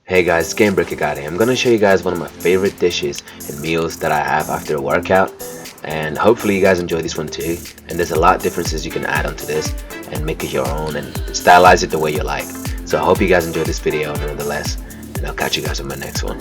Hey guys, it's GameBreakerGod here. I'm going to show you guys one of my favorite dishes and meals that I have after a workout, and hopefully you guys enjoy this one too. And there's a lot of differences you can add onto this and make it your own and stylize it the way you like. So I hope you guys enjoy this video nonetheless, and I'll catch you guys on my next one.